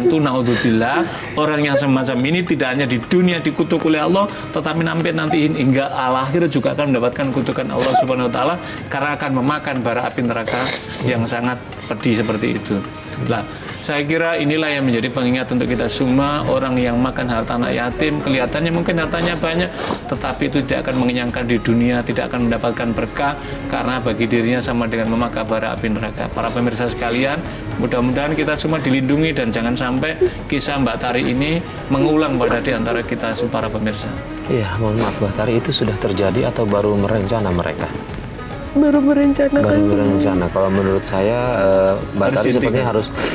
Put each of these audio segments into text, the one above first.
tentu naudzubillah orang yang semacam ini tidak hanya di dunia dikutuk oleh Allah, tetapi nanti hingga akhir juga akan mendapatkan kutukan Allah Subhanahu wa taala karena akan memakan bara api neraka yang sangat pedih seperti itu. Lah, saya kira inilah yang menjadi pengingat untuk kita semua. Orang yang makan harta anak yatim, kelihatannya mungkin hartanya banyak, tetapi itu tidak akan mengenyangkan di dunia, tidak akan mendapatkan berkah, karena bagi dirinya sama dengan memakan bara api neraka. Para pemirsa sekalian, mudah-mudahan kita semua dilindungi dan jangan sampai kisah Mbak Tari ini mengulang pada di antara kita para pemirsa. Iya, mohon maaf Mbak Tari, itu sudah terjadi atau baru merencana mereka? Baru berencana. Kalau menurut saya Mbak Tari sepertinya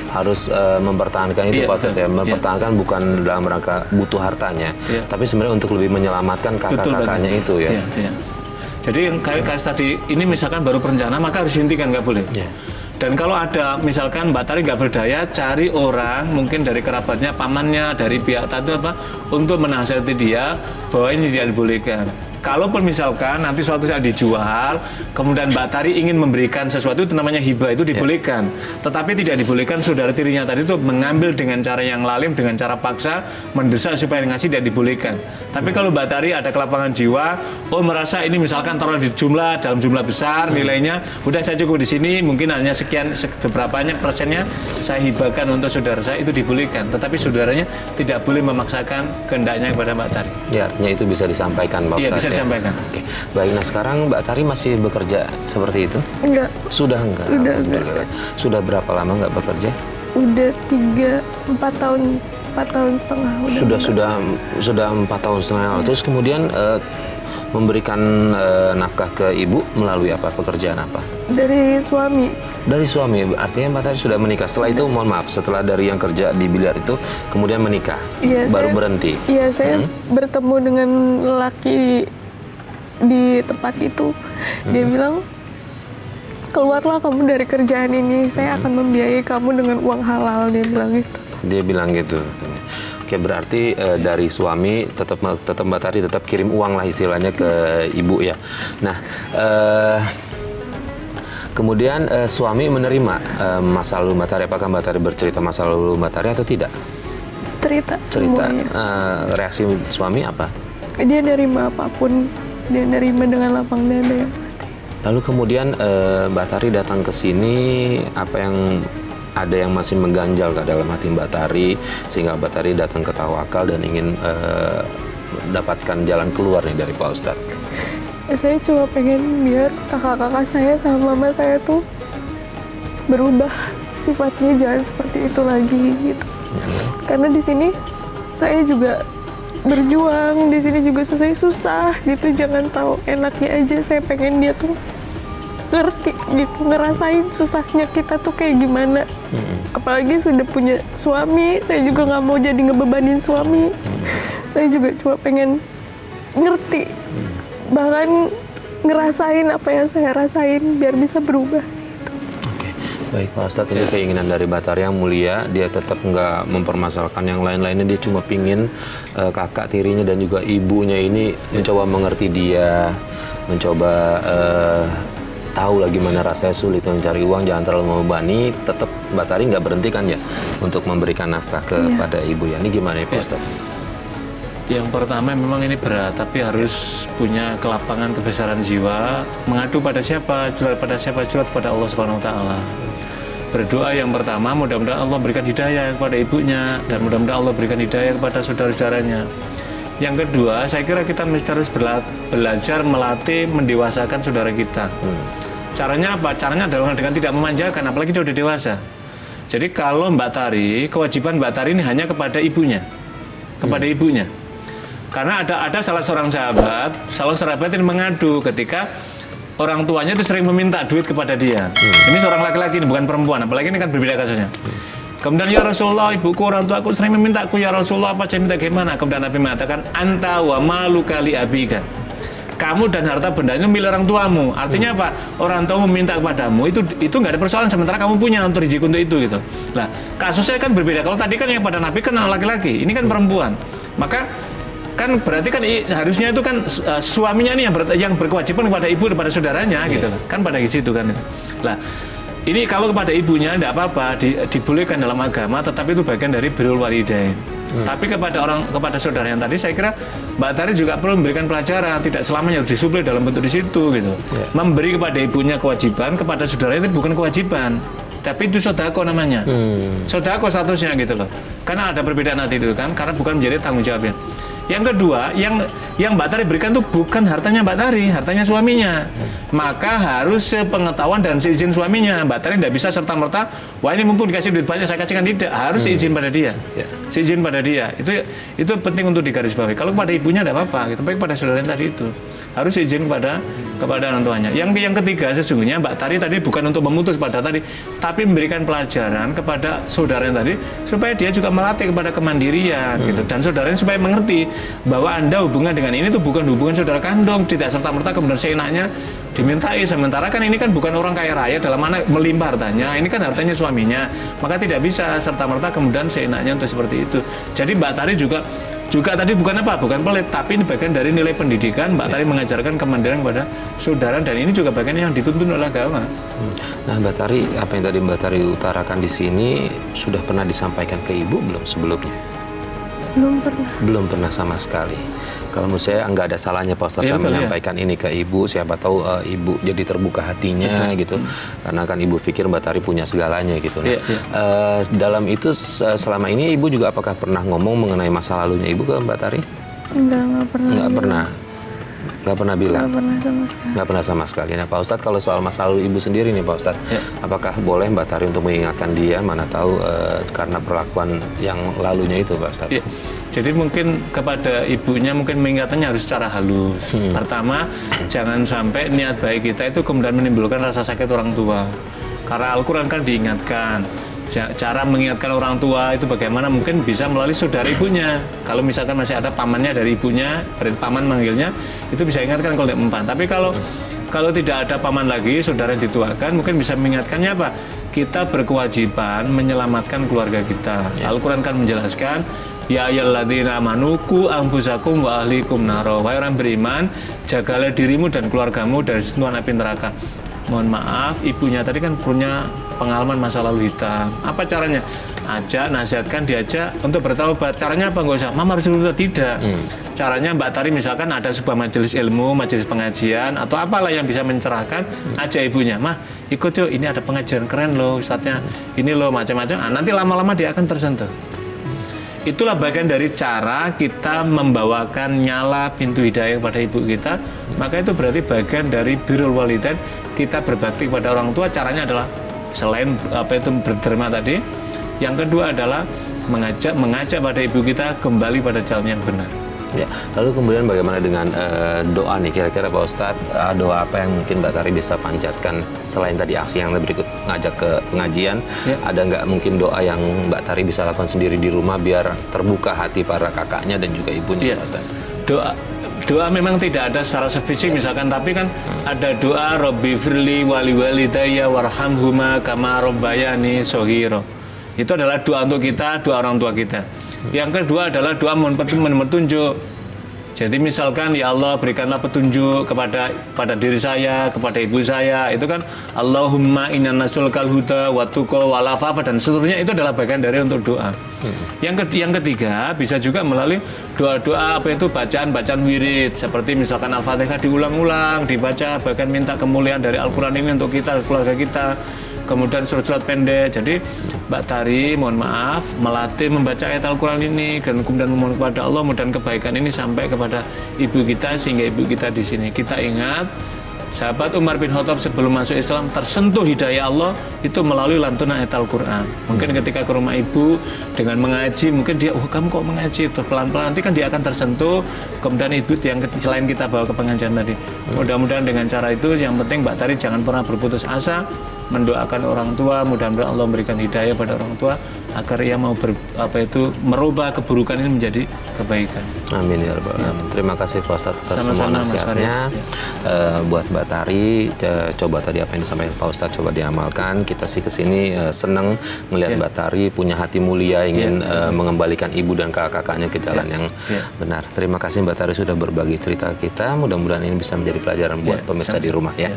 harus mempertahankan itu, Pak Ustadz ya. Mempertahankan bukan dalam rangka butuh hartanya, tapi sebenarnya untuk lebih menyelamatkan kakak-kakaknya itu ya. Jadi yang kayak tadi ini misalkan baru berencana, maka harus dihentikan, nggak boleh. Dan kalau ada misalkan Mbak Tari nggak berdaya, cari orang mungkin dari kerabatnya, pamannya, dari pihak tadi untuk menasihati dia bahwa ini tidak dibolehkan. Kalaupun misalkan nanti suatu saat dijual, kemudian Mbak Tari ingin memberikan sesuatu, itu namanya hibah, itu dibolehkan. Tetapi tidak dibolehkan saudara tirinya tadi itu mengambil dengan cara yang lalim, dengan cara paksa, mendesak supaya ngasih, tidak dibolehkan. Tapi kalau Mbak Tari ada kelapangan jiwa, merasa ini misalkan taruh di dalam jumlah besar nilainya, udah saya cukup di sini, mungkin hanya sekian beberapanya persennya saya hibahkan untuk saudara saya, itu dibolehkan. Tetapi saudaranya tidak boleh memaksakan kehendaknya kepada Mbak Tari. Ya, artinya itu bisa disampaikan, Pak Ustadz. Iya, bisa disampaikan. Oke. Baik, nah sekarang Mbak Tari masih bekerja seperti itu? Enggak. Sudah enggak? Udah enggak. Sudah berapa lama enggak bekerja? Udah 4 tahun setengah. Sudah 4 tahun setengah. Terus kemudian memberikan nafkah ke ibu melalui apa? Pekerjaan apa? Dari suami. Dari suami, artinya Mbak Tari sudah menikah. Setelah itu, mohon maaf, setelah dari yang kerja di biliar itu, kemudian menikah, baru berhenti. Iya, saya bertemu dengan lelaki di tempat itu. Dia bilang, keluarlah kamu dari kerjaan ini, saya akan membiayai kamu dengan uang halal, dia bilang gitu. Dia bilang gitu. Oke, berarti dari suami tetap Mbak Tari tetap kirim uang lah istilahnya ke ibu ya. Nah, kemudian suami menerima masa lalu Mbak Tari. Apakah Mbak Tari bercerita masa lalu Mbak Tari atau tidak? Cerita. Reaksi suami apa? Dia nerima apapun, dia nerima dengan lapang dada ya pasti. Lalu kemudian Mbak Tari datang ke sini, ada yang masih mengganjal ke dalam hati Mbak Tari sehingga Mbak Tari datang ke Tawakal dan ingin mendapatkan jalan keluar nih dari Pak Ustadz? Saya cuma pengen biar kakak-kakak saya sama mama saya tuh berubah sifatnya, jangan seperti itu lagi gitu. Karena di sini saya juga berjuang, di sini juga saya susah gitu, jangan tahu enaknya aja. Saya pengen dia tuh ngerti gitu, ngerasain susahnya kita tuh kayak gimana. Apalagi sudah punya suami, saya juga nggak mau jadi ngebebanin suami. Saya juga cuma pengen ngerti, bahkan ngerasain apa yang saya rasain biar bisa berubah sih itu. Oke, baik Pak Ustadz, ini keinginan dari Mbak Tari yang mulia. Dia tetap nggak mempermasalahkan yang lain-lainnya. Dia cuma pingin kakak tirinya dan juga ibunya ini mencoba mengerti dia, mencoba tahu lah gimana rasanya sulit mencari uang, jangan terlalu membebani. Tetap Mbak Tari nggak berhenti kan ya untuk memberikan nafkah kepada ibu ya. Ini gimana ya Pak Ustadz? Yang pertama memang ini berat, tapi harus punya kelapangan kebesaran jiwa. Mengadu pada siapa? Curhat pada siapa? Curhat pada Allah Subhanahu wa taala. Berdoa yang pertama, mudah-mudahan Allah berikan hidayah kepada ibunya, dan mudah-mudahan Allah berikan hidayah kepada saudara-saudaranya. Yang kedua, saya kira kita mesti harus belajar melatih, mendewasakan saudara kita. Caranya apa? Caranya adalah dengan tidak memanjakan, apalagi dia udah dewasa. Jadi kalau Mbak Tari, kewajiban Mbak Tari ini hanya kepada ibunya. Karena ada salah seorang sahabat yang mengadu ketika orang tuanya itu sering meminta duit kepada dia. Ini seorang laki-laki, ini bukan perempuan, apalagi ini kan berbeda kasusnya. Kemudian, ya Rasulullah, ibuku, orang tua aku sering meminta aku, ya Rasulullah, apa saya minta gimana? Kemudian Nabi mengatakan, anta wa malu kali abika. Kamu dan harta benda itu milik orang tuamu. Artinya apa? Orang tua meminta kepadamu, itu nggak ada persoalan, sementara kamu punya untuk rezeki untuk itu gitu. Nah, kasusnya kan berbeda. Kalau tadi kan yang pada Nabi kan laki-laki, ini kan perempuan. Maka kan berarti kan harusnya itu kan suaminya nih yang berkewajiban kepada ibu dan pada saudaranya gitu kan pada situ kan. Nah, ini kalau kepada ibunya tidak apa-apa, dibolehkan dalam agama, tetapi itu bagian dari birrul walidain. Tapi kepada saudara yang tadi, saya kira Mbak Tari juga perlu memberikan pelajaran, tidak selamanya harus disuplai dalam bentuk di situ gitu. Memberi kepada ibunya kewajiban, kepada saudara itu bukan kewajiban, tapi itu sodako namanya. Sodako statusnya gitu loh. Karena ada perbedaan nanti itu kan, karena bukan menjadi tanggung jawabnya. Yang kedua, yang Mbak Tari berikan itu bukan hartanya Mbak Tari, hartanya suaminya. Maka harus sepengetahuan dan seizin suaminya. Mbak Tari tidak bisa serta-merta, wah ini mumpung dikasih duit banyak, saya kasihkan, tidak. Harus seizin pada dia. Seizin pada dia. Itu penting untuk digarisbawahi. Kalau kepada ibunya tidak apa-apa, gitu. Tapi kepada saudara yang tadi itu harus izin kepada orang tuanya. Yang ketiga, sesungguhnya Mbak Tari tadi bukan untuk memutus pada tadi, tapi memberikan pelajaran kepada saudara yang tadi supaya dia juga melatih kepada kemandirian gitu, dan saudaranya supaya mengerti bahwa Anda hubungan dengan ini tuh bukan hubungan saudara kandung, tidak serta-merta kemudian seenaknya dimintai, sementara kan ini kan bukan orang kaya raya dalam mana melimpah hartanya, ini kan hartanya suaminya, maka tidak bisa serta-merta kemudian seenaknya untuk seperti itu. Jadi Mbak Tari juga tadi bukan pelit, tapi ini bagian dari nilai pendidikan. Mbak Tari mengajarkan kemandirian kepada saudara, dan ini juga bagian yang dituntun oleh agama. Nah, Mbak Tari, apa yang tadi Mbak Tari utarakan di sini sudah pernah disampaikan ke Ibu belum sebelumnya? Belum pernah sama sekali. Kalau menurut saya nggak ada salahnya Pak Ustadz menyampaikan ini ke Ibu, siapa tahu Ibu jadi terbuka hatinya gitu, karena kan Ibu pikir Mbak Tari punya segalanya gitu. Nah, dalam itu selama ini Ibu juga apakah pernah ngomong mengenai masa lalunya Ibu ke Mbak Tari? Nggak pernah. Nggak pernah bilang? Nggak pernah sama sekali. Nah Pak Ustadz, kalau soal masa lalu Ibu sendiri nih Pak Ustadz, apakah boleh Mbak Tari untuk mengingatkan dia, mana tahu karena perlakuan yang lalunya itu Pak Ustadz? Jadi mungkin kepada ibunya mungkin mengingatnya harus secara halus. Pertama, jangan sampai niat baik kita itu kemudian menimbulkan rasa sakit orang tua. Karena Al-Quran kan diingatkan, cara mengingatkan orang tua itu bagaimana, mungkin bisa melalui saudara ibunya. Kalau misalkan masih ada pamannya dari ibunya, berarti paman manggilnya, itu bisa ingatkan kalau tidak mempan. Tapi kalau tidak ada paman lagi, saudara yang dituakan, mungkin bisa mengingatkannya apa? Kita berkewajiban menyelamatkan keluarga kita. Al-Quran kan menjelaskan, ya ayyuhalladzina amanu qu anfusakum wa ahlikum naro. Wahai orang beriman, jagalah dirimu dan keluargamu dari sentuhan api neraka. Mohon maaf, ibunya tadi kan punya pengalaman masa lalu hitam. Apa caranya? Ajak, nasihatkan, diajak untuk bertaubat. Caranya apa? Nggak usah, Mama harus bertaubat. Tidak. Caranya Mbak Tari misalkan ada sebuah majelis ilmu, majelis pengajian, atau apalah yang bisa mencerahkan, ajak ibunya. Mah, ikut yuk, ini ada pengajian keren loh Ustadznya. Ini loh macam-macam. Nanti lama-lama dia akan tersentuh. Itulah bagian dari cara kita membawakan nyala pintu hidayah kepada ibu kita. Maka itu berarti bagian dari birrul walidain, kita berbakti kepada orang tua. Caranya adalah selain berterima tadi, yang kedua adalah mengajak pada ibu kita kembali pada jalan yang benar. Ya, lalu kemudian bagaimana dengan doa nih, kira-kira Pak Ustadz, doa apa yang mungkin Mbak Tari bisa panjatkan selain tadi aksi yang berikut ngajak ke pengajian? Ada nggak mungkin doa yang Mbak Tari bisa lakukan sendiri di rumah biar terbuka hati para kakaknya dan juga ibunya, Pak Ustadz? Doa memang tidak ada secara spesifik misalkan, tapi kan ada doa Robbi firli wali walidayya warhamhuma kama robbayani shoghira. Itu adalah doa untuk kita, doa orang tua kita. Yang kedua adalah doa mohon petunjuk. Jadi misalkan, ya Allah berikanlah petunjuk pada diri saya, kepada ibu saya. Itu kan Allahumma inna nas'alukal huda wa tuqa wal afafa dan seterusnya. Itu adalah bagian dari untuk doa. Yang ketiga bisa juga melalui doa-doa bacaan wirid, seperti misalkan Al-Fatihah diulang-ulang, dibaca, bahkan minta kemuliaan dari Al-Quran ini untuk kita, keluarga kita. Kemudian surat-surat pendek. Jadi Mbak Tari mohon maaf melatih membaca ayat Al-Quran ini dan kemudian memohon kepada Allah mudah kebaikan ini sampai kepada ibu kita, sehingga ibu kita di sini. Kita ingat sahabat Umar bin Khattab sebelum masuk Islam tersentuh hidayah Allah itu melalui lantunan ayat Al-Quran. Mungkin ketika ke rumah ibu dengan mengaji, mungkin dia, kamu kok mengaji? Terus pelan-pelan nanti kan dia akan tersentuh. Kemudian ibu yang selain kita bawa ke pengajian tadi. Mudah-mudahan dengan cara itu, yang penting Mbak Tari jangan pernah berputus asa, mendoakan orang tua, mudah-mudahan Allah memberikan hidayah pada orang tua agar ia mau merubah keburukan ini menjadi kebaikan. Amin ya rabbal alamin. Terima kasih Pak Ustadz atas semua nasihatnya. Buat Mbak Tari, coba tadi apa yang disampaikan Pak Ustadz coba diamalkan. Kita sih kesini senang melihat Mbak Tari punya hati mulia, ingin mengembalikan ibu dan kakak-kakaknya ke jalan yang benar. Terima kasih Mbak Tari sudah berbagi cerita kita. Mudah-mudahan ini bisa menjadi pelajaran buat pemirsa di rumah ya.